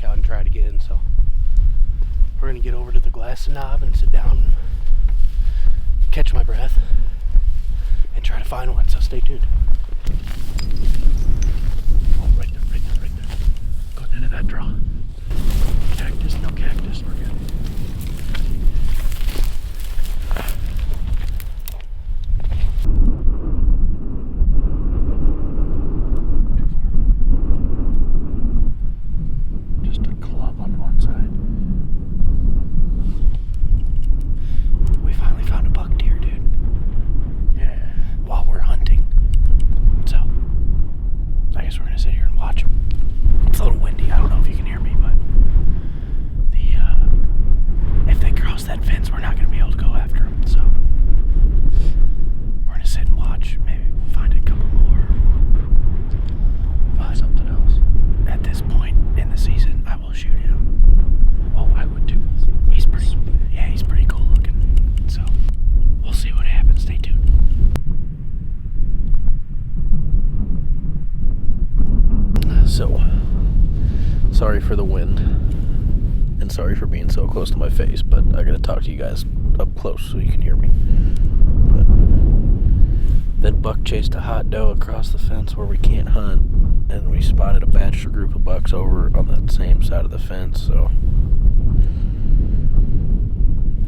back out and try it again. So we're gonna get over to the glass knob and sit down and catch my breath and try to find one. So stay tuned. Oh, right there. Going into that draw. Cactus, no cactus, we're good. Sorry for the wind, and sorry for being so close to my face, but I gotta talk to you guys up close so you can hear me. But that buck chased a hot doe across the fence where we can't hunt, and we spotted a bachelor group of bucks over on that same side of the fence, so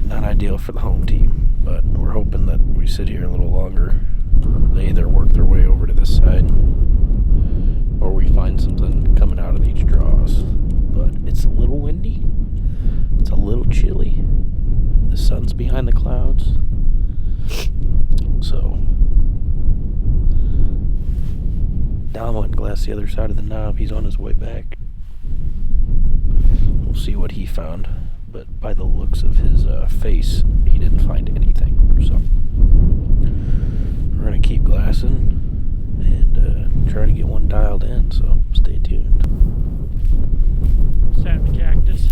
not ideal for the home team, but we're hoping that we sit here a little longer. They either work their way over to this side or we find something coming out of these draws. But it's a little windy, it's a little chilly, the sun's behind the clouds, so Dom went and glassed the other side of the knob. He's on his way back. We'll see what he found, but by the looks of his face, he didn't find anything. So we're gonna keep glassing and try to get one dialed in, so stay tuned. Sat in the cactus.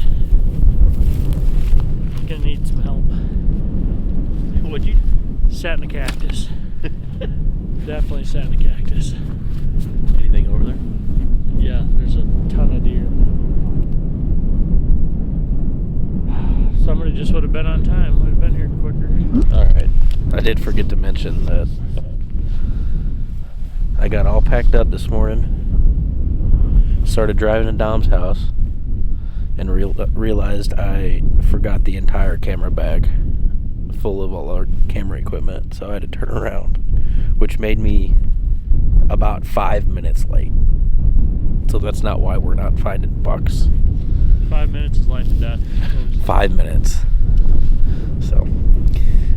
Gonna need some help. What'd you? Sat in the cactus. Definitely sat in the cactus. Anything over there? Yeah, there's a ton of deer. Somebody just would have been on time, would have been here quicker. Alright, I did forget to mention that I got all packed up this morning, started driving to Dom's house, and realized I forgot the entire camera bag full of all our camera equipment, so I had to turn around, which made me about 5 minutes late. So that's not why we're not finding bucks. 5 minutes is life and death. 5 minutes. So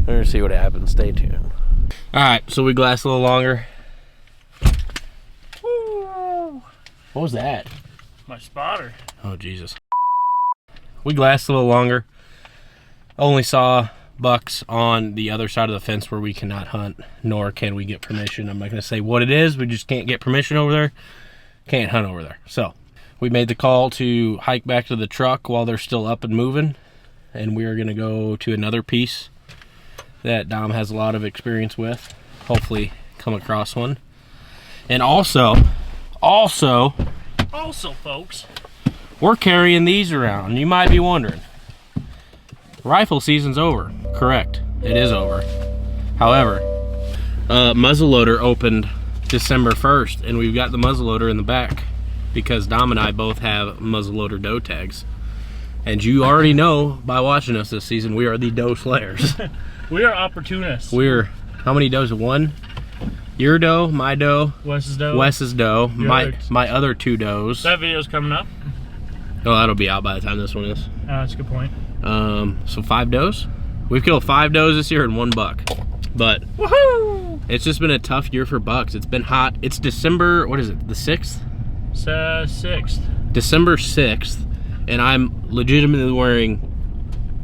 we're gonna see what happens. Stay tuned. Alright, so we glassed a little longer. Woo. What was that? My spotter. Oh Jesus. We glassed a little longer. Only saw bucks on the other side of the fence where we cannot hunt, nor can we get permission. I'm not gonna say what it is. We just can't get permission over there. Can't hunt over there. So we made the call to hike back to the truck while they're still up and moving, and we are going to go to another piece that Dom has a lot of experience with. Hopefully come across one. And also folks, we're carrying these around. You might be wondering, rifle season's over. Correct, it is over. However, muzzleloader opened December 1st, and we've got the muzzleloader in the back because Dom and I both have muzzleloader doe tags. And you already know by watching us this season, we are the doe slayers. we are opportunists. We're, how many does? One? Your doe, my doe, Wes's doe, my other two does. That video's coming up. Oh, that'll be out by the time this one is. That's a good point. So 5 does. We've killed 5 does this year and 1 buck. But woohoo! It's just been a tough year for bucks. It's been hot. It's December, what is it, the 6th? 6th. December 6th, and I'm legitimately wearing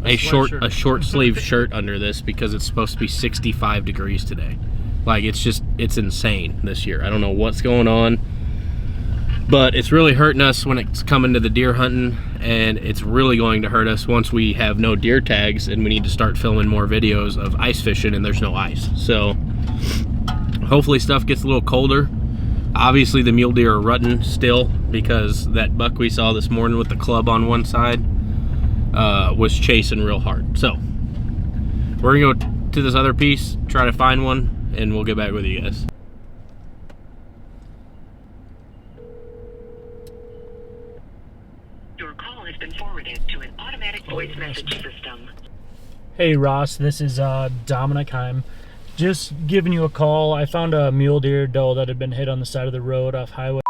a short sleeve shirt under this because it's supposed to be 65 degrees today. Like, it's insane this year. I don't know what's going on, but it's really hurting us when it's coming to the deer hunting, and it's really going to hurt us once we have no deer tags and we need to start filming more videos of ice fishing and there's no ice. So hopefully stuff gets a little colder. Obviously the mule deer are rutting still, because that buck we saw this morning with the club on one side was chasing real hard. So we're gonna go to this other piece, try to find one, and we'll get back with you guys. Your call has been forwarded to an automatic voice message system. Hey Ross, this is Dominic. I'm just giving you a call. I found a mule deer doe that had been hit on the side of the road off highway.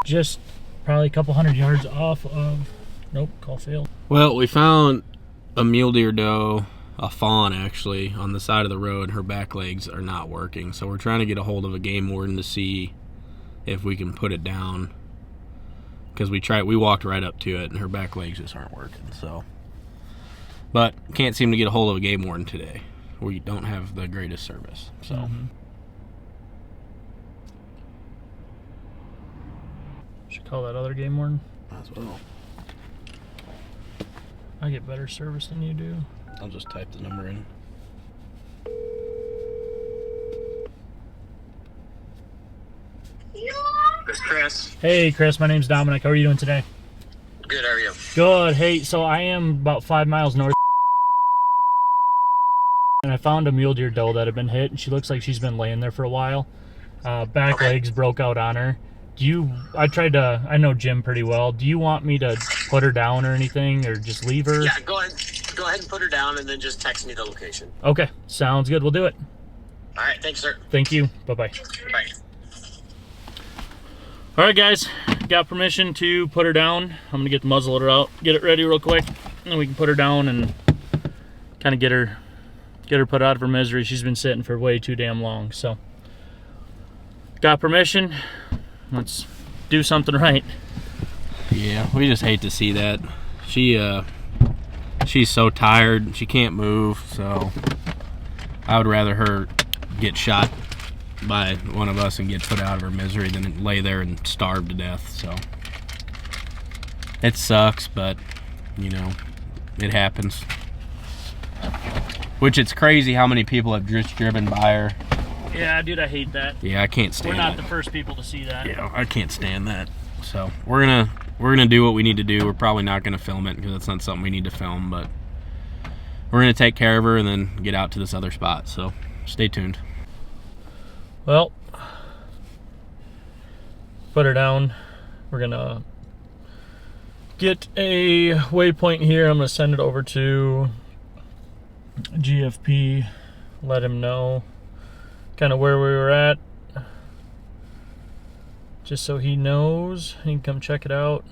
Just probably a couple 100 yards off of... Nope, call failed. Well, we found a mule deer doe, a fawn actually, on the side of the road. Her back legs are not working, so we're trying to get a hold of a game warden to see if we can put it down, because we walked right up to it and her back legs just aren't working. So, but can't seem to get a hold of a game warden today. We don't have the greatest service, so Should call that other game warden. as well. I get better service than you do. I'll just type the number in. This is Chris. Hey Chris, my name's Dominic. How are you doing today? Good, how are you? Good. Hey, so I am about 5 miles north, and I found a mule deer doe that had been hit, and she looks like she's been laying there for a while. Back legs broke out on her. I know Jim pretty well. Do you want me to put her down or anything, or just leave her? Yeah, go ahead and put her down and then just text me the location. Okay, sounds good. We'll do it. All right, thanks, sir. Thank you. Bye-bye. Bye. All right, guys, got permission to put her down. I'm gonna get the muzzleloader out, get it ready real quick, and then we can put her down and kind of get her put out of her misery. She's been sitting for way too damn long. So, got permission. Let's do something right. Yeah, we just hate to see that. She's so tired, she can't move. So I would rather her get shot by one of us and get put out of her misery than lay there and starve to death. So it sucks, but you know, it happens. Which it's crazy how many people have just driven by her. Yeah, dude, I hate that. Yeah, I can't stand We're not it. the first people to see that. Yeah, I can't stand that. So we're gonna do what we need to do. We're probably not gonna film it because that's not something we need to film, but we're gonna take care of her and then get out to this other spot. So stay tuned. Well, put her down. We're gonna get a waypoint here. I'm gonna send it over to GFP, let him know kind of where we were at, just so he knows he can come check it out.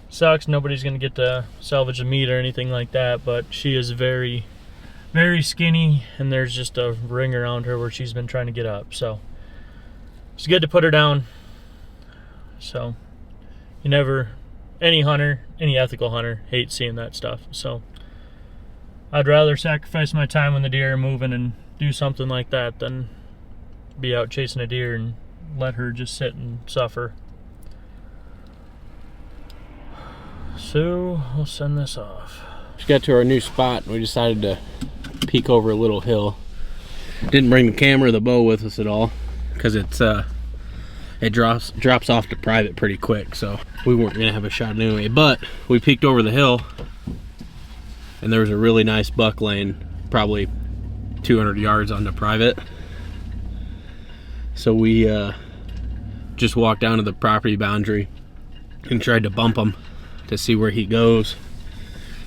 Sucks nobody's gonna get to salvage the meat or anything like that, but she is very, very skinny, and there's just a ring around her where she's been trying to get up. So it's good to put her down. So any hunter, any ethical hunter, hates seeing that stuff. So I'd rather sacrifice my time when the deer are moving and do something like that than be out chasing a deer and let her just sit and suffer. So we'll send this off. Just got to our new spot and we decided to peek over a little hill. Didn't bring the camera or the bow with us at all because it drops off to private pretty quick, so we weren't gonna have a shot anyway. But we peeked over the hill and there was a really nice buck laying probably 200 yards onto private. So we just walked down to the property boundary and tried to bump him to see where he goes,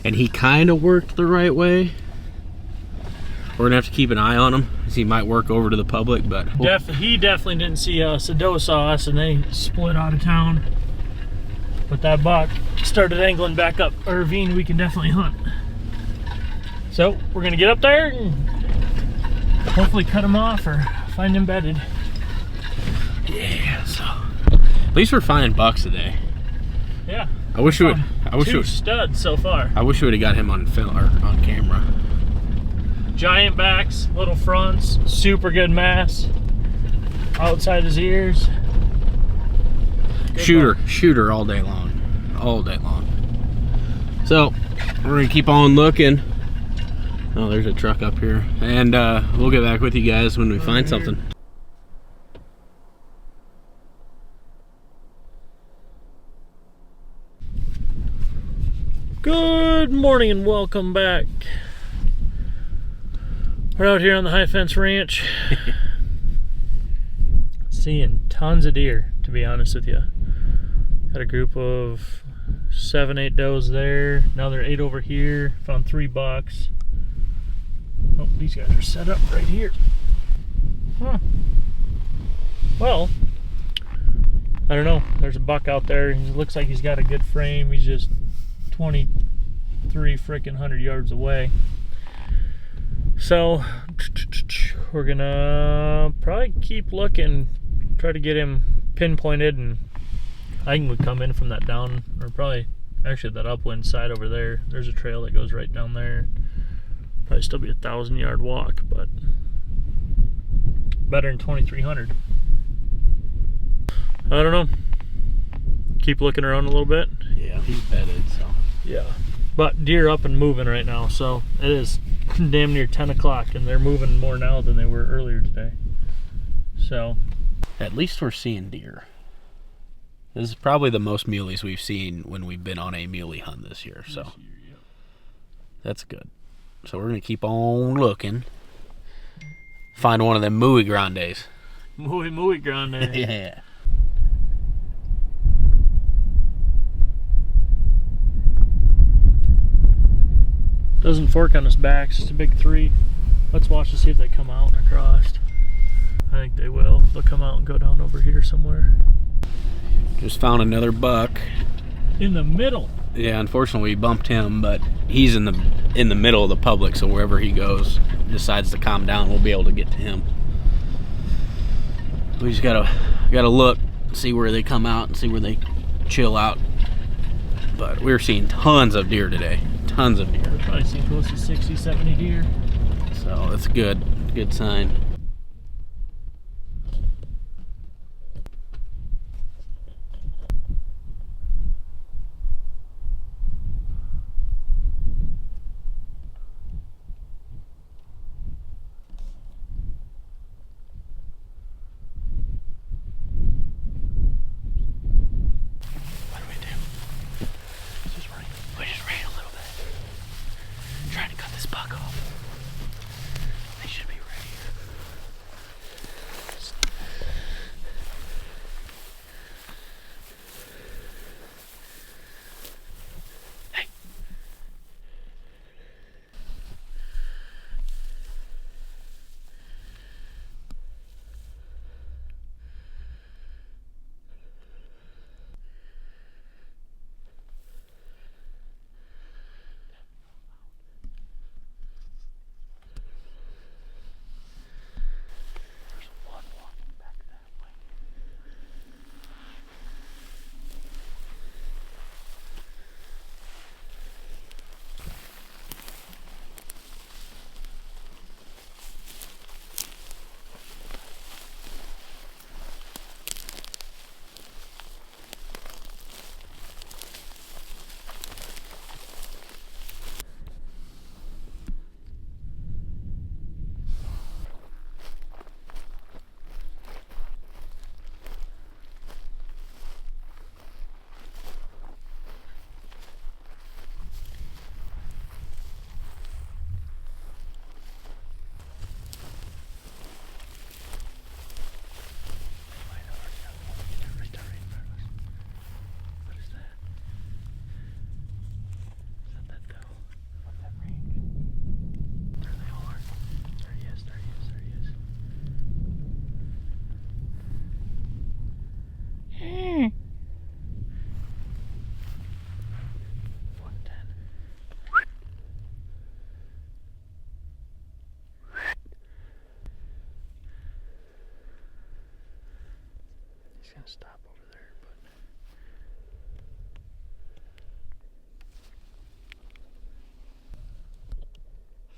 and he kind of worked the right way. We're gonna have to keep an eye on him because he might work over to the public, but He definitely didn't see us. The doe saw us and they split out of town. But that buck started angling back up a ravine we can definitely hunt. So we're gonna get up there and hopefully cut him off or find him bedded. yeah, so at least we're finding bucks today. Yeah. I wish we would. Two studs so far. I wish we would have got him on film or on camera. Giant backs, little fronts, super good mass. Outside his ears. Good Shooter all day long. So we're gonna keep on looking. Oh, there's a truck up here, and we'll get back with you guys when we find something. Good morning and welcome back. We're out here on the High Fence Ranch. Seeing tons of deer, to be honest with you. Got a group of 7-8 does there. Now there are 8 over here. Found 3 bucks. Oh, these guys are set up right here. Huh. Well, I don't know. There's a buck out there. He looks like he's got a good frame. He's just 23 freaking 100 yards away. So we're gonna probably keep looking, try to get him pinpointed, and I would come in from that down, or probably actually that upwind side over there. There's a trail that goes right down there. Probably still be a 1,000-yard walk, but better than 2,300. I don't know. Keep looking around a little bit. Yeah, he's bedded, so. Yeah. But deer up and moving right now, so it is damn near 10 o'clock, and they're moving more now than they were earlier today. So. At least we're seeing deer. This is probably the most muleys we've seen when we've been on a muley hunt this year, so. That's good. So we're going to keep on looking. Find one of them muy grandes. Muy grande. Yeah. Doesn't fork on his back, it's just a big 3. Let's watch to see if they come out and across. I think they will. They'll come out and go down over here somewhere. Just found another buck. In the middle. Yeah, unfortunately we bumped him, but he's in the middle of the public, so wherever he goes, decides to calm down, we'll be able to get to him. We just gotta look, see where they come out and see where they chill out. But we're seeing tons of deer today. Tons of deer. We've probably seen close to 60, 70 deer. So that's good. Good sign. Gonna stop over there, but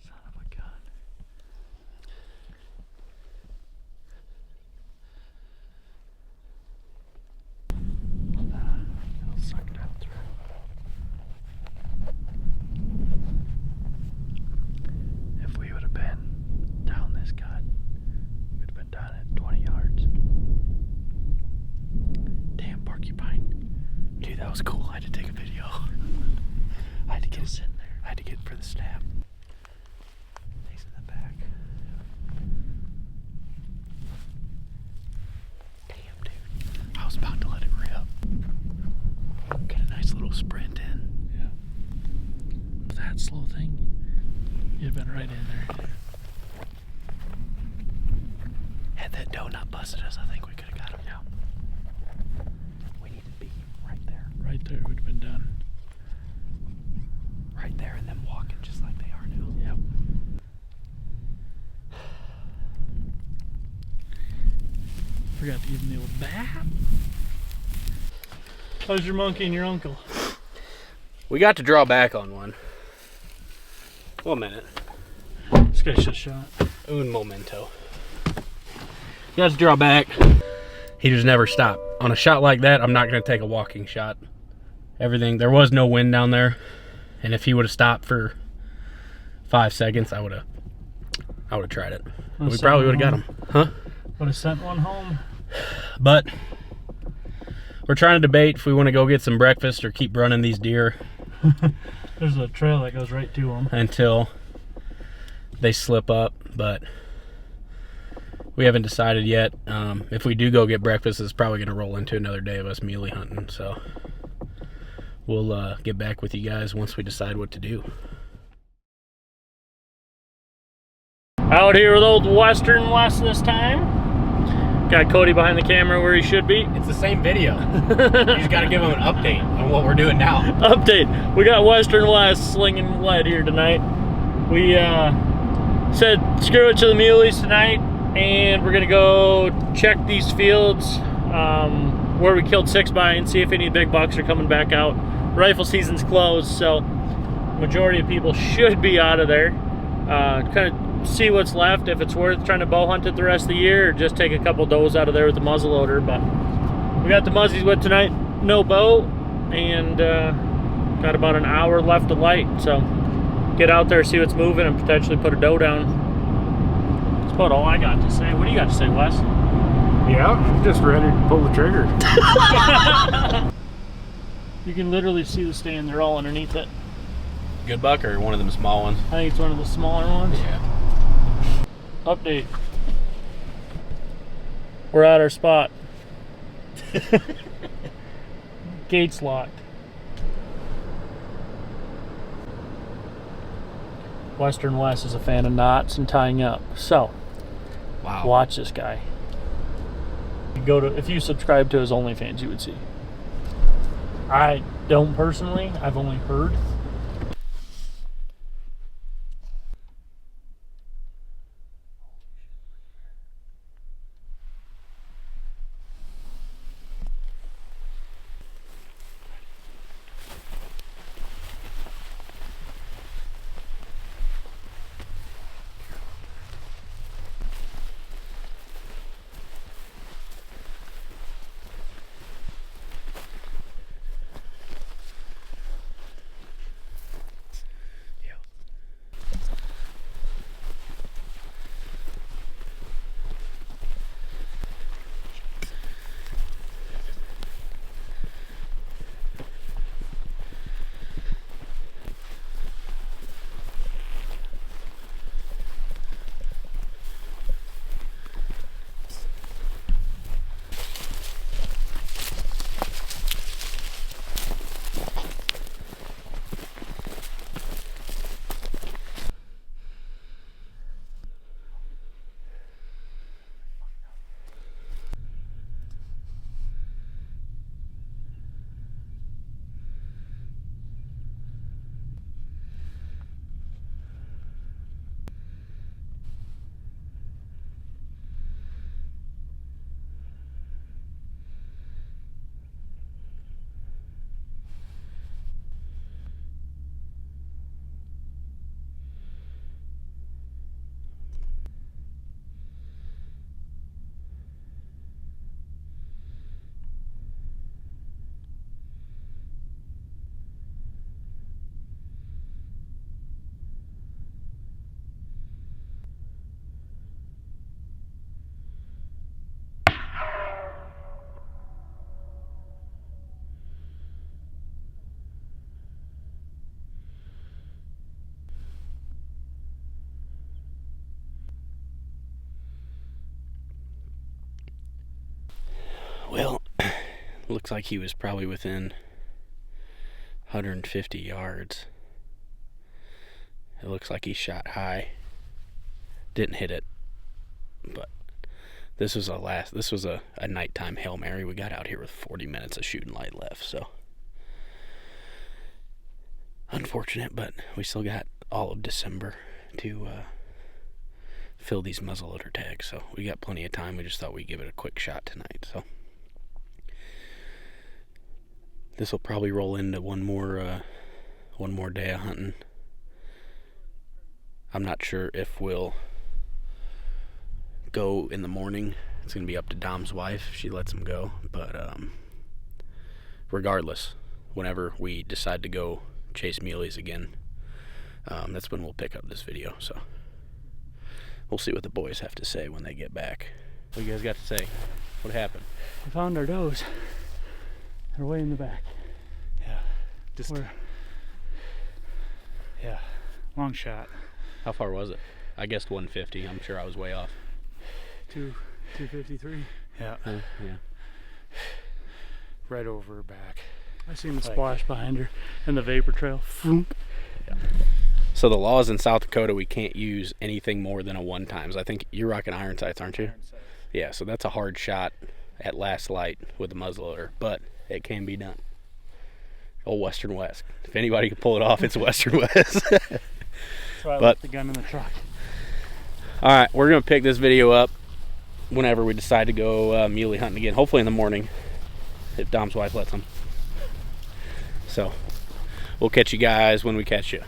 son of a gun. It'll suck down through. If we would have been down this cut, we'd have been down at 20 yards. Damn porcupine. Dude, that was cool. I had to take a video. I had to get it in there. I had to get it for the snap. He's in the back. Damn, dude. I was about to let it rip. Get a nice little sprint in. Yeah. That slow thing, you'd have been right in there. Had that doe not busted us, I think we could have got him. Yeah. We needed to be right there. Right there would have been done. Right there and them walking just like they are now. Yep. Forgot to give him the old bat. How's your monkey and your uncle? We got to draw back on one. 1 minute. This guy should have shot. Un momento. Got to draw back. He just never stopped. On a shot like that, I'm not going to take a walking shot. There was no wind down there. And if he would have stopped for 5 seconds, I would have tried it. We probably would have got him. Huh? Would have sent one home. But we're trying to debate if we want to go get some breakfast or keep running these deer. There's a trail that goes right to them. Until they slip up, but we haven't decided yet. If we do go get breakfast, it's probably going to roll into another day of us muley hunting. So we'll get back with you guys once we decide what to do. Out here with old Western West this time. Got Cody behind the camera where he should be. It's the same video. You just got to give them an update on what we're doing now. Update. We got Western West slinging lead here tonight. We said screw it to the muleys tonight, and we're gonna go check these fields where we killed 6x and see if any big bucks are coming back out. Rifle season's closed, so majority of people should be out of there. Kind of see what's left, if it's worth trying to bow hunt it the rest of the year, or just take a couple does out of there with the muzzleloader. But we got the muzzies with tonight, no bow, and got about an hour left of light, so get out there, see what's moving, and potentially put a doe down. That's about all I got to say. What do you got to say, Wes? Yeah, I'm just ready to pull the trigger. You can literally see the stand, they're all underneath it. Good buck or one of them small ones? I think it's one of the smaller ones. Yeah. Update. We're at our spot. Gates locked. Western West is a fan of knots and tying up. So, Wow. watch this guy. If you subscribe to his OnlyFans, you would see. I don't personally, I've only heard. Looks like he was probably within 150 yards. It looks like he shot high. Didn't hit it. But this was a nighttime Hail Mary. We got out here with 40 minutes of shooting light left, so unfortunate, but we still got all of December to fill these muzzleloader tags, so we got plenty of time. We just thought we'd give it a quick shot tonight. So this will probably roll into one more day of hunting. I'm not sure if we'll go in the morning. It's gonna be up to Dom's wife if she lets him go, but regardless, whenever we decide to go chase muleys again, that's when we'll pick up this video. So we'll see what the boys have to say when they get back. What you guys got to say? What happened? We found our does. They're way in the back. Yeah. Yeah. Long shot. How far was it? I guessed 150. I'm sure I was way off. 253. Yeah. Yeah. Right over her back. I seen the splash behind her and the vapor trail. Yeah. So the laws in South Dakota, we can't use anything more than a 1x. I think you're rocking iron sights, aren't you? Iron sight. Yeah, so that's a hard shot at last light with a muzzleloader, but it can be done. Old Western West. If anybody can pull it off, it's Western West. That's why I left the gun in the truck. All right, we're going to pick this video up whenever we decide to go muley hunting again. Hopefully in the morning, if Dom's wife lets him. So we'll catch you guys when we catch you.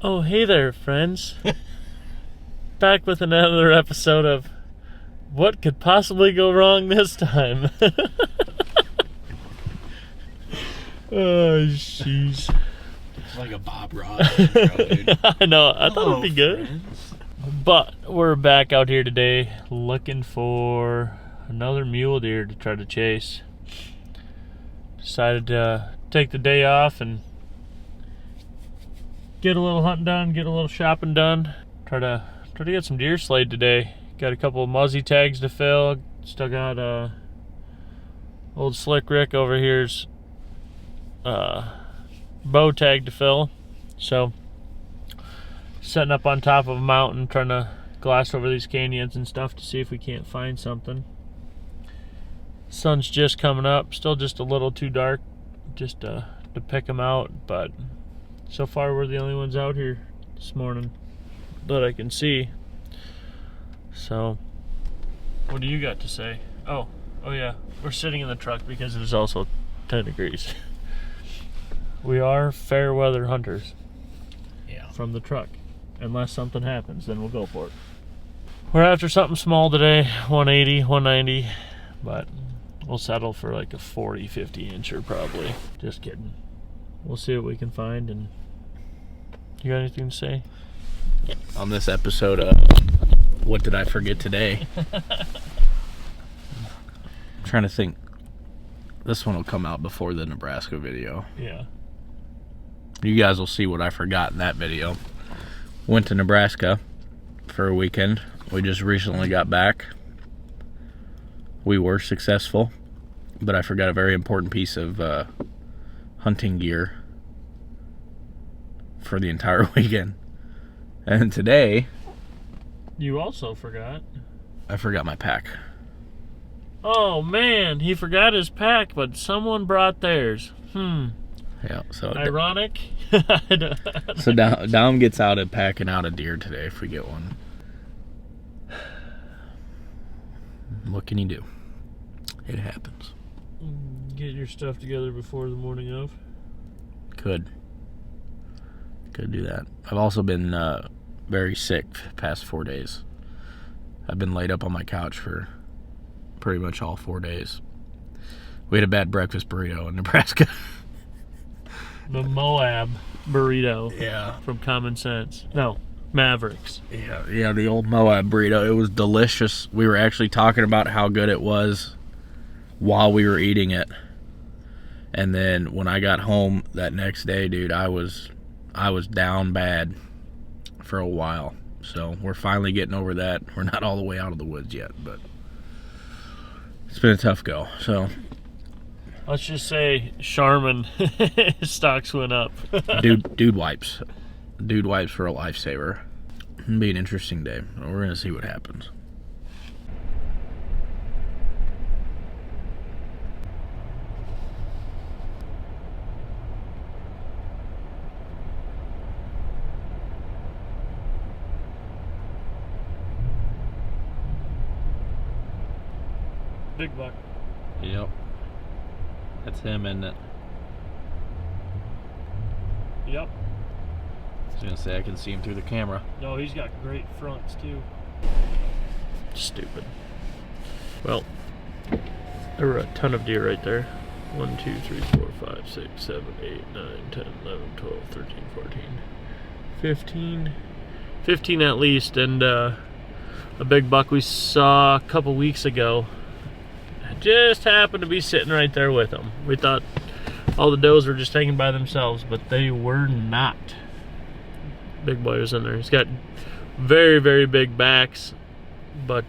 Oh, hey there, friends. Back with another episode of What Could Possibly Go Wrong This Time? Oh, jeez. It's like a Bob Ross intro, dude. I know, I thought it'd be good. Friends. But we're back out here today looking for another mule deer to try to chase. Decided to take the day off and get a little hunting done, get a little shopping done. Try to get some deer slayed today. Got a couple of muzzy tags to fill. Still got old Slick Rick over here's bow tag to fill. So setting up on top of a mountain, trying to glass over these canyons and stuff to see if we can't find something. Sun's just coming up, still just a little too dark just to pick them out, but so far we're the only ones out here this morning that I can see. So what do you got to say? Oh yeah, we're sitting in the truck because it is also 10 degrees. We are fair weather hunters. Yeah. From the truck. Unless something happens, then we'll go for it. We're after something small today, 180, 190, but we'll settle for like a 40, 50 incher probably. Just kidding. We'll see what we can find. And you got anything to say? On this episode of What Did I Forget Today? I'm trying to think. This one will come out before the Nebraska video. Yeah. You guys will see what I forgot in that video. Went to Nebraska for a weekend. We just recently got back. We were successful, but I forgot a very important piece of hunting gear for the entire weekend. And today, You also forgot. I forgot my pack. Oh man, he forgot his pack, but someone brought theirs. Yeah, so Ironic. so Dom gets out of packing out a deer today if we get one. What can you do? It happens. Get your stuff together before the morning of. Could do that. I've also been very sick past 4 days. I've been laid up on my couch for pretty much all 4 days. We had a bad breakfast burrito in Nebraska. The Moab burrito. Yeah. From Common Sense. No, Mavericks. Yeah, the old Moab burrito. It was delicious. We were actually talking about how good it was while we were eating it. And then when I got home that next day, dude, I was down bad for a while. So we're finally getting over that. We're not all the way out of the woods yet, but It's been a tough go. So, let's just say Charmin stocks went up. dude wipes. Dude wipes for a lifesaver. It'll be an interesting day. We're gonna see what happens. Big buck. Yep. That's him, isn't it? Yep. I was gonna say I can see him through the camera. No, he's got great fronts too. Stupid. Well, there were a ton of deer right there. 1, 2, 3, 4, 5, 6, 7, 8, 9, 10, 11, 12, 13, 14, 15. 15 at least, and a big buck we saw a couple weeks ago just happened to be sitting right there with him. We thought all the does were just hanging by themselves, but they were not. Big boy was in there. He's got very, very big backs, but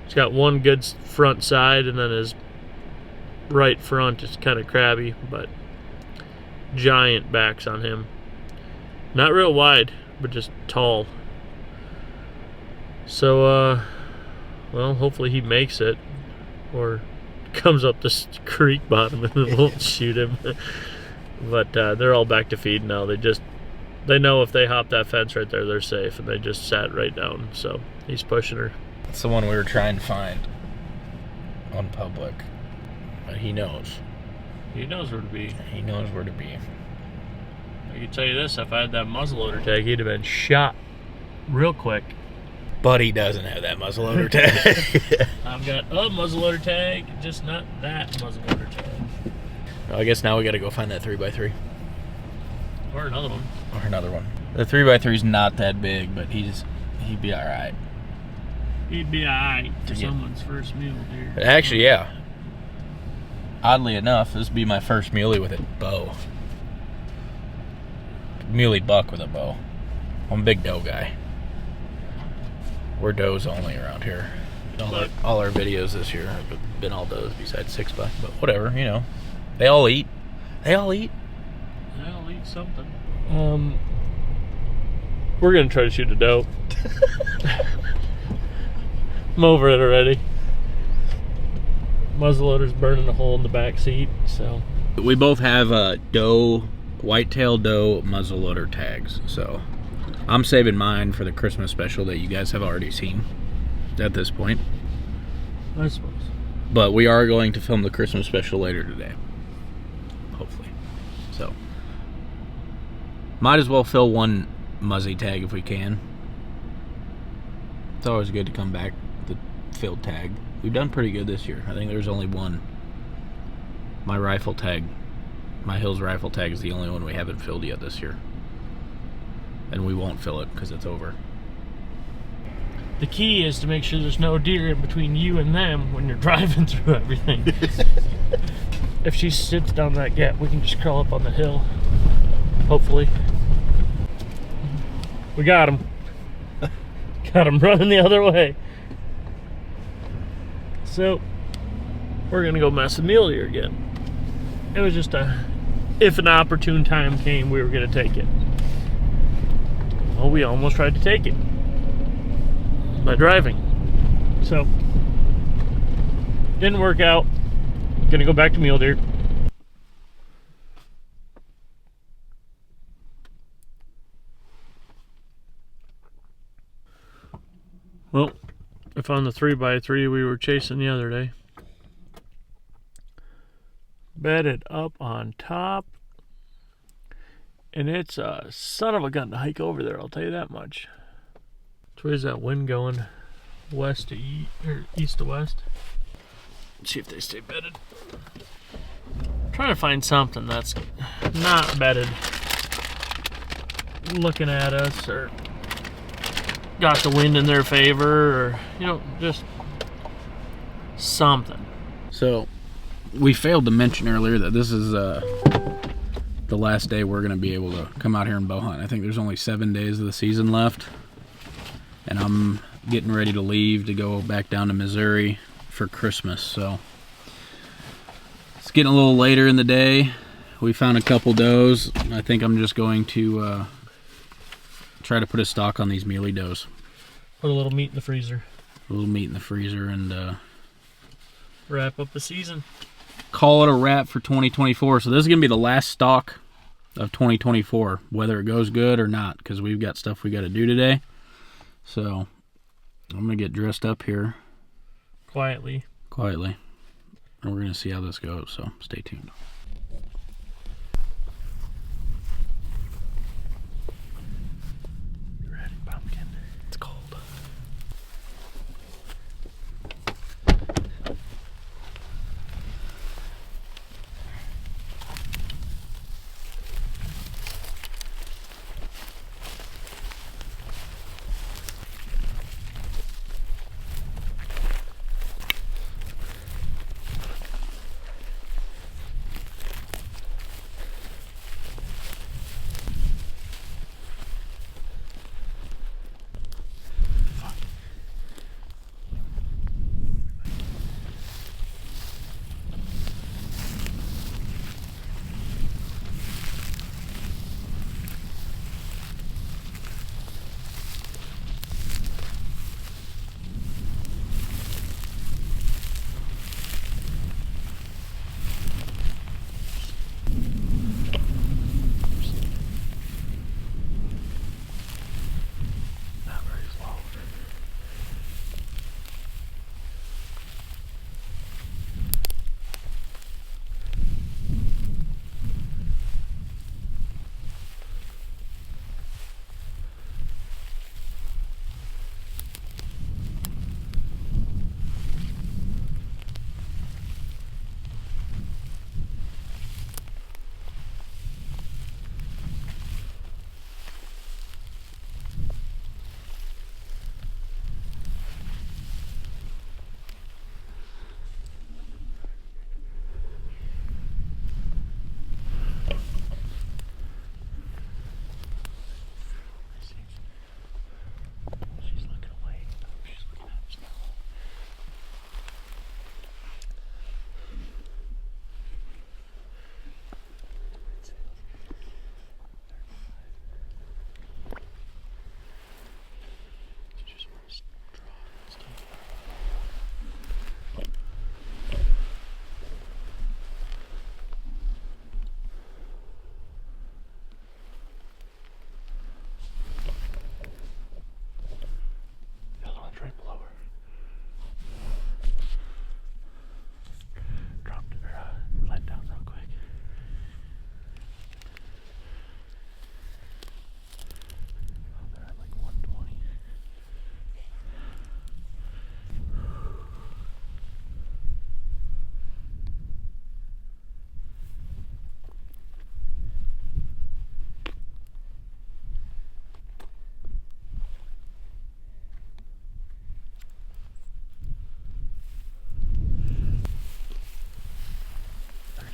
he's got one good front side, and then his right front is kind of crabby, but giant backs on him. Not real wide, but just tall. So, well, hopefully he makes it, or comes up this creek bottom and it won't shoot him. But they're all back to feed now. They know if they hop that fence right there, they're safe, and they just sat right down. So he's pushing her. It's the one we were trying to find on public, but he knows. He knows where to be. He knows where to be. I can tell you this: if I had that muzzleloader tag, he'd have been shot real quick. But he doesn't have that muzzleloader tag. I've got a muzzleloader tag, just not that muzzleloader tag. Well, I guess now we got to go find that 3x3 Or another one. or another one. The 3x3's not that big, but he'd be all right. He'd be alright for Yeah. someone's first mule deer. Actually, yeah. Oddly enough, this would be my first muley with a bow. Muley buck with a bow. I'm a big doe guy. We're does only around here. All our videos this year have been all does besides 6 buck, but whatever, you know. They all eat. I'll eat something. We're gonna try to shoot a doe. I'm over it already. Muzzleloader's burning a hole in the back seat, so. We both have whitetail doe muzzleloader tags, so I'm saving mine for the Christmas special that you guys have already seen at this point. I suppose. But we are going to film the Christmas special later today. Hopefully. So, might as well fill one muzzy tag if we can. It's always good to come back with the filled tag. We've done pretty good this year. I think there's only one. My rifle tag, my Hills rifle tag is the only one we haven't filled yet this year. And we won't fill it because it's over. The key is to make sure there's no deer in between you and them when you're driving through everything. If she sits down that gap, we can just crawl up on the hill. Hopefully. We got him. Got him running the other way. So, we're gonna go mess with mule deer again. It was just if an opportune time came, we were gonna take it. Well, we almost tried to take it by driving. So, didn't work out. Gonna go back to mule deer. Well, I found the 3x3 we were chasing the other day. Bedded up on top. And it's a son of a gun to hike over there, I'll tell you that much. Which way is that wind going? West to east, or east to west? Let's see if they stay bedded. I'm trying to find something that's not bedded, looking at us, or got the wind in their favor, or, you know, just something. So, we failed to mention earlier that this is the last day we're going to be able to come out here and bow hunt. I think there's only 7 days of the season left. And I'm getting ready to leave to go back down to Missouri for Christmas. So it's getting a little later in the day. We found a couple does. I think I'm just going to try to put a stock on these muley does. Put a little meat in the freezer. A little meat in the freezer and wrap up the season. Call it a wrap for 2024. So this is going to be the last stock of 2024, whether it goes good or not, because we've got stuff we got to do today. So I'm going to get dressed up here. Quietly. And we're going to see how this goes, so stay tuned. You ready, pumpkin? It's cold.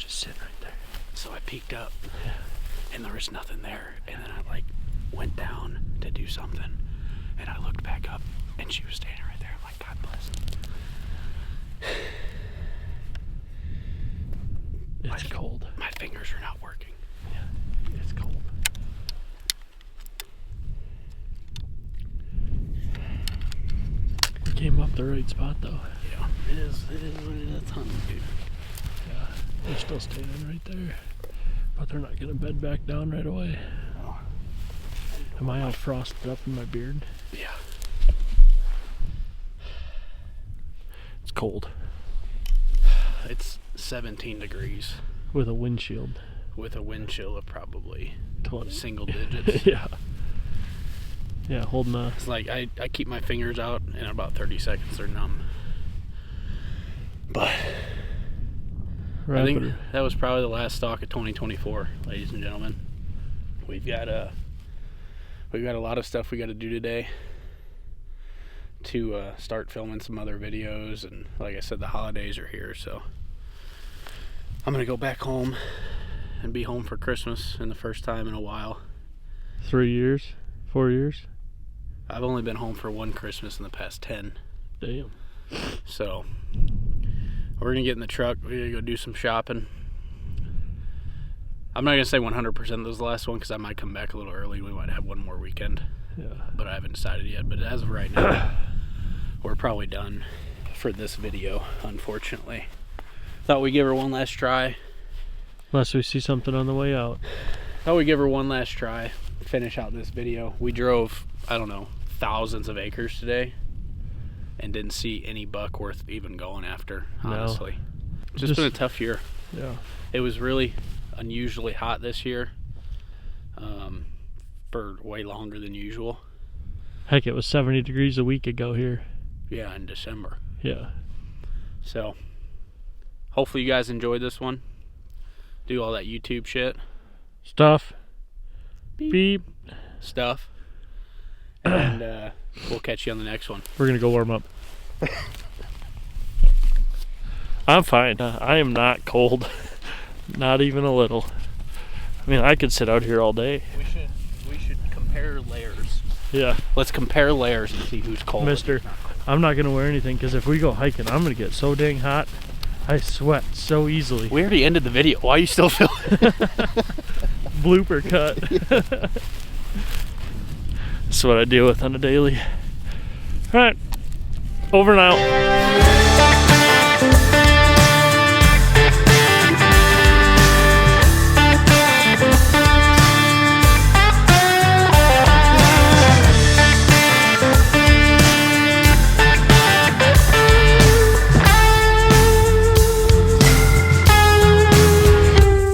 Sitting right there. So I peeked up and there was nothing there, and then I like went down to do something and I looked back up and she was standing right there. I'm like, God bless. It's cold. My fingers are not working. Yeah, it's cold. We came up the right spot though. Yeah, it is what it is, hunting, dude. Yeah, they're still standing right there, but they're not gonna bed back down right away. Am I all frosted up in my beard? Yeah. It's cold. It's 17 degrees. With a windshield. With a wind chill of probably 20. single digits. Yeah. Yeah, holding a... It's like I keep my fingers out and in about 30 seconds they're numb. But I think that was probably the last stalk of 2024, ladies and gentlemen. We've got a lot of stuff we got to do today to start filming some other videos, and like I said, the holidays are here, so I'm gonna go back home and be home for Christmas in the first time in a while. 3 years? 4 years? I've only been home for one Christmas in the past 10. Damn. So We're gonna get in the truck. We're gonna go do some shopping. I'm not gonna say 100% this last one because I might come back a little early. We might have one more weekend. Yeah. But I haven't decided yet. But as of right now, we're probably done for this video, unfortunately. Thought we'd give her one last try. Unless we see something on the way out. Thought we'd give her one last try. Finish out this video. We drove, I don't know, thousands of acres today and didn't see any buck worth even going after, honestly. It's just been a tough year. Yeah. It was really unusually hot this year, for way longer than usual. Heck, it was 70 degrees a week ago here. Yeah, in December. Yeah. So, hopefully you guys enjoyed this one. Do all that YouTube shit. Stuff. Beep. Stuff. And we'll catch you on the next one. We're going to go warm up. I'm fine. I am not cold. Not even a little. I mean, I could sit out here all day. We should compare layers. Yeah. Let's compare layers and see who's cold. Mister, I'm not going to wear anything because if we go hiking, I'm going to get so dang hot. I sweat so easally. We already ended the video. Why are you still filming? Blooper cut. That's what I deal with on a daily. All right. Over and out.